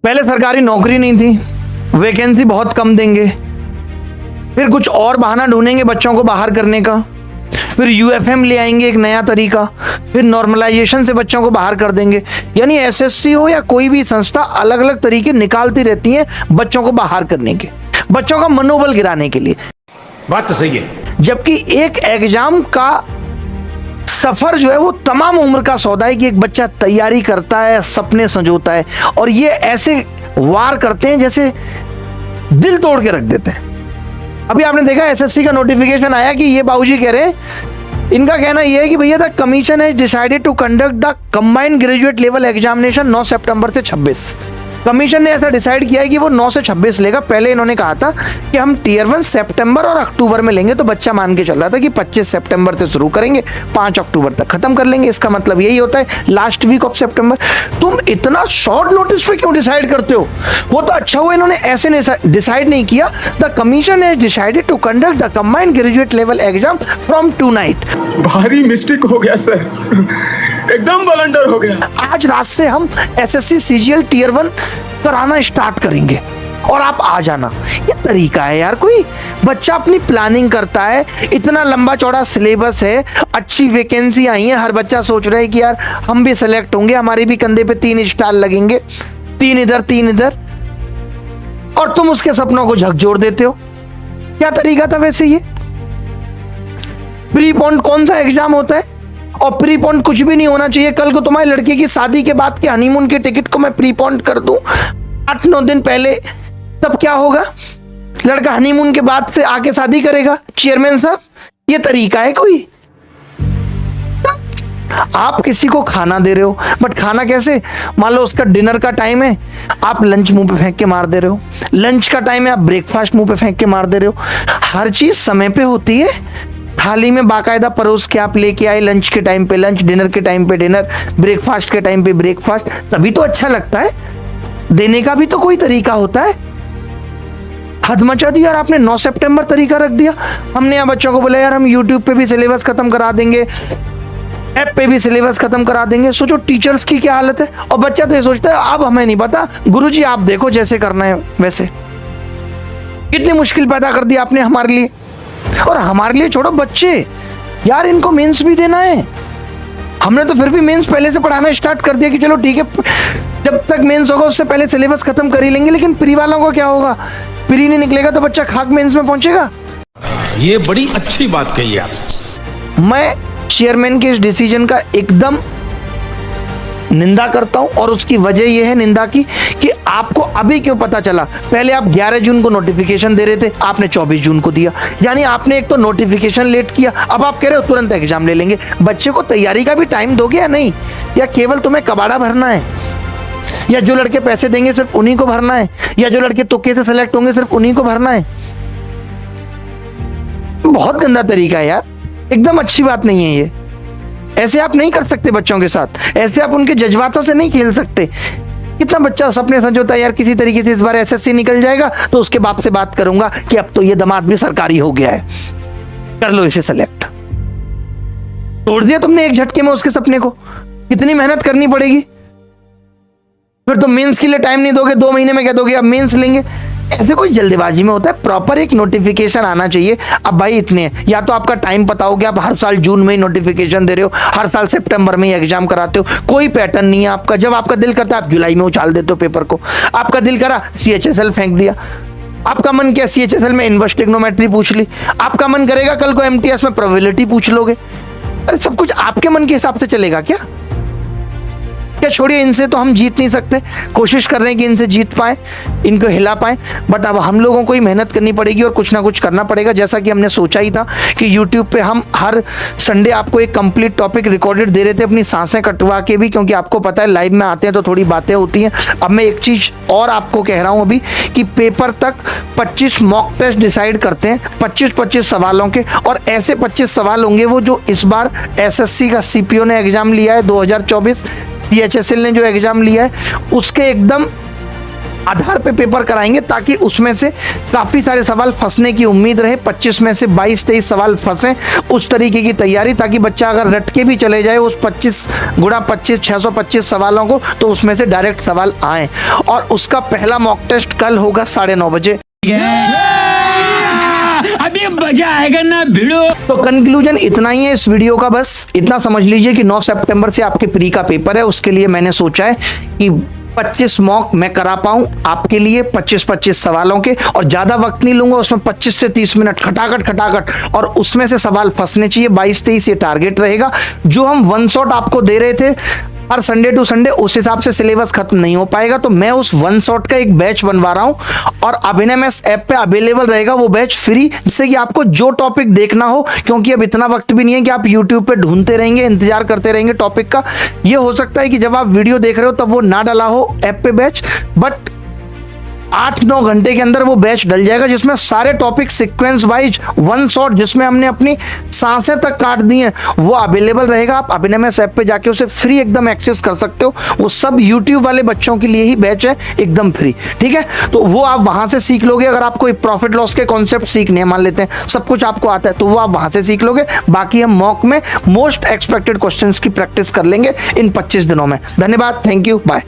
पहले सरकारी नौकरी नहीं थी, वैकेंसी बहुत कम देंगे, फिर कुछ और बहाना ढूंढेंगे बच्चों को बाहर करने का, फिर यूएफएम ले आएंगे एक नया तरीका, फिर नॉर्मलाइजेशन से बच्चों को बाहर कर देंगे। यानी एसएससी हो या कोई भी संस्था अलग अलग तरीके निकालती रहती है बच्चों को बाहर करने के, बच्चों का मनोबल गिराने के लिए। बात तो सही है। जबकि एक एग्जाम का सफर जो है वो तमाम उम्र का सौदा है कि एक बच्चा तैयारी करता है, सपने संजोता है, और ये ऐसे वार करते हैं जैसे दिल तोड़ के रख देते हैं। अभी आपने देखा एसएससी का नोटिफिकेशन आया कि ये बाबूजी कह रहे हैं, इनका कहना यह है कि भैया the commission has decided to conduct the combined graduate level examination 9 सितंबर से 26। कमीशन ने ऐसा डिसाइड किया है कि वो 9 से 26 लेगा। पहले इन्होंने कहा था कि हम टियर 1 सितंबर और अक्टूबर में लेंगे, तो बच्चा मान के चल रहा था कि 25 सितंबर से शुरू करेंगे, 5 अक्टूबर तक खत्म कर लेंगे। इसका मतलब यही होता है लास्ट वीक ऑफ सितंबर। तुम इतना शॉर्ट नोटिस पे क्यों डिसाइड करते हो? वो तो अच्छा हुआ इन्होंने ऐसे डिसाइड नहीं किया। The commission has decided to conduct the combined graduate level exam from tonight. भारी मिस्टेक हो गया सर, एकदम ब्लंडर हो गया। आज रात से हम एसएससी सीजीएल टियर 1 कराना स्टार्ट करेंगे और आप आ जाना। ये तरीका है यार? कोई बच्चा अपनी प्लानिंग करता है, इतना लंबा चौड़ा सिलेबस है, अच्छी वैकेंसी आई है, हर बच्चा सोच रहा है कि यार हम भी सेलेक्ट होंगे, हमारे भी कंधे पे 3 स्टार लगेंगे, 3 इधर 3 इधर, और तुम उसके सपनों को झकझोर देते हो। क्या तरीका था वैसे ये? प्री पॉन्ड कौन सा एग्जाम होता है? और प्री पॉन्ड कुछ भी नहीं होना चाहिए। कल को तुम्हारे लड़के की शादी के बाद के हनीमून के टिकट को मैं प्री पॉन्ड कर दूं 8-9 दिन पहले, तब क्या होगा? लड़का हनीमून के बाद से आके शादी करेगा? चेयरमैन साहब, ये तरीका है कोई? आप किसी को खाना दे रहे हो, बट खाना कैसे? मान लो उसका डिनर का टाइम है, आप लंच मुंह पे फेंक के मार दे रहे हो। लंच का टाइम है, आप ब्रेकफास्ट मुंह पे फेंक के मार दे रहे हो। हर चीज समय पे होती है, थाली में बाकायदा परोस के आप लेके आए, लंच के टाइम पे लंच, डिनर के टाइम पे डिनर, ब्रेकफास्ट के टाइम पे ब्रेकफास्ट, तभी तो अच्छा लगता है। देने का भी तो कोई तरीका होता है। हद मचा दी यार आपने। 9 सितंबर तरीका रख दिया। हमने यहाँ बच्चों को बोला यार हम यूट्यूब पे भी सिलेबस खत्म करा देंगे, ऐप पे भी सिलेबस खत्म करा देंगे। सोचो टीचर्स की क्या हालत है। और बच्चा तो ये सोचता है अब हमें नहीं पता, गुरुजी आप देखो जैसे करना है वैसे। कितनी मुश्किल पैदा कर दी आपने हमारे लिए। और हमारे लिए छोड़ो, बच्चे यार इनको मेंस भी देना है। हमने तो फिर भी मेंस पहले से पढ़ाना स्टार्ट कर दिया कि चलो ठीक है, जब तक मेंस होगा उससे पहले सिलेबस खत्म कर ही लेंगे। लेकिन प्री वालों को क्या होगा? प्री नहीं निकलेगा तो बच्चा खाक मेंस में पहुंचेगा। ये बड़ी अच्छी बात कही आप। मैं चेयरमैन के इस डिसीजन का एकदम निंदा करता हूं, और उसकी वजह यह है निंदा की कि आपको अभी क्यों पता चला? पहले आप 11 जून को नोटिफिकेशन दे रहे थे, आपने 24 जून को दिया। यानी आपने एक तो नोटिफिकेशन लेट किया, अब आप कह रहे हो तुरंत एग्जाम ले लेंगे। बच्चे को तैयारी का भी टाइम दोगे या नहीं? या केवल तुम्हें कबाड़ा भरना है? या जो लड़के पैसे देंगे सिर्फ उन्हीं को भरना है? या जो लड़के तुक्के से सेलेक्ट होंगे सिर्फ उन्हीं को भरना है? बहुत गंदा तरीका है यार, एकदम अच्छी बात नहीं है ये। ऐसे आप नहीं कर सकते बच्चों के साथ, ऐसे आप उनके जज्बातों से नहीं खेल सकते। कितना बच्चा सपने संजोता है यार किसी तरीके से इस बार एसएससी निकल जाएगा तो उसके बाप से बात करूंगा कि अब तो ये दामाद भी सरकारी हो गया है, कर लो इसे सेलेक्ट। तोड़ दिया तुमने एक झटके में उसके सपने को। कितनी मेहनत करनी पड़ेगी? फिर तो मेंस के लिए टाइम नहीं दोगे, 2 महीने में कह दोगे अब मेंस लेंगे। ऐसे कोई जल्दबाजी में होता है? प्रॉपर एक नोटिफिकेशन आना चाहिए। अब भाई इतने, या तो आपका टाइम पता हो कि आप हर साल जून में ही नोटिफिकेशन दे रहे हो, हर साल सितंबर में ही एग्जाम कराते हो, कोई पैटर्न नहीं है आपका। जब आपका दिल करता है आप जुलाई में उछाल देते हो पेपर को। आपका दिल करा CHSL फेंक दिया, आपका मन किया CHSL में इनवर्स ट्रिग्नोमेट्री पूछ ली, आपका मन करेगा कल को MTS में प्रोबेबिलिटी पूछ लोगे। अरे सब कुछ आपके मन के हिसाब से चलेगा क्या? क्या छोड़िए, इनसे तो हम जीत नहीं सकते। कोशिश कर रहे हैं कि इनसे जीत पाए, इनको हिला पाए, बट अब हम लोगों को ही मेहनत करनी पड़ेगी और कुछ ना कुछ करना पड़ेगा। जैसा कि हमने सोचा ही था कि YouTube पे हम हर संडे आपको एक कंप्लीट टॉपिक रिकॉर्डेड दे रहे थे, अपनी सांसें कटवा के भी, क्योंकि आपको पता है लाइव में आते हैं तो थोड़ी बातें होती हैं। अब मैं एक चीज़ और आपको कह रहा हूँ अभी कि पेपर तक 25 मॉक टेस्ट डिसाइड करते हैं, 25-25 सवालों के, और ऐसे 25 सवाल होंगे वो जो इस बार SSC का CPO ने एग्जाम लिया है 2024, CHSL ने जो एग्जाम लिया है उसके एकदम आधार पे पेपर कराएंगे ताकि उसमें से काफी सारे सवाल फंसने की उम्मीद रहे। 25 में से 22-23 सवाल फंसे, उस तरीके की तैयारी, ताकि बच्चा अगर रट के भी चले जाए उस 25 गुणा 25 625 सवालों को, तो उसमें से डायरेक्ट सवाल आए। और उसका पहला मॉक टेस्ट कल होगा 9:30 बजे। अभी मजा आएगा ना भिड़ो। तो कंक्लूजन इतना ही है इस वीडियो का, बस इतना समझ लीजिए कि 9 सितंबर से आपके प्री का पेपर है। उसके लिए मैंने सोचा है कि 25 मॉक मैं करा पाऊं आपके लिए, 25-25 सवालों के, और ज्यादा वक्त नहीं लूंगा उसमें। 25 से 30 मिनट खटाखट, और उसमें से सवाल फंसने चाहिए। 22-23 ये टारगेट रहेगा। जो हम वन शॉट आपको दे रहे थे हर संडे टू संडे, उस हिसाब से सिलेबस खत्म नहीं हो पाएगा। तो मैं उस वन शॉट का एक बैच बनवा रहा हूं और अभिनय मैथ्स ऐप पे अवेलेबल रहेगा वो बैच फ्री, जिससे कि आपको जो टॉपिक देखना हो, क्योंकि अब इतना वक्त भी नहीं है कि आप यूट्यूब पे ढूंढते रहेंगे, इंतजार करते रहेंगे टॉपिक का। ये हो सकता है कि जब आप वीडियो देख रहे हो तब वो ना डला हो ऐप पे बैच, बट 8-9 घंटे के अंदर वो बैच डल जाएगा, जिसमें सारे topic sequence wise one shot, जिसमें हमने अपनी सांसें तक काट दी हैं, वो अवेलेबल रहेगा। आप अभिनय मैथ्स ऐप पे जाके उसे फ्री एकदम एक्सेस कर सकते हो। वो सब यूट्यूब वाले बच्चों के लिए ही बैच है, एकदम फ्री, ठीक है। तो वो आप वहां से सीख लोगे। अगर आपको प्रॉफिट लॉस के कॉन्सेप्ट सीखने हैं, मान लेते हैं सब कुछ आपको आता है, तो वो आप वहां से सीख लोगे। बाकी हम मॉक में मोस्ट एक्सपेक्टेड क्वेश्चंस की प्रैक्टिस कर लेंगे इन 25 दिनों में। धन्यवाद, थैंक यू, बाय।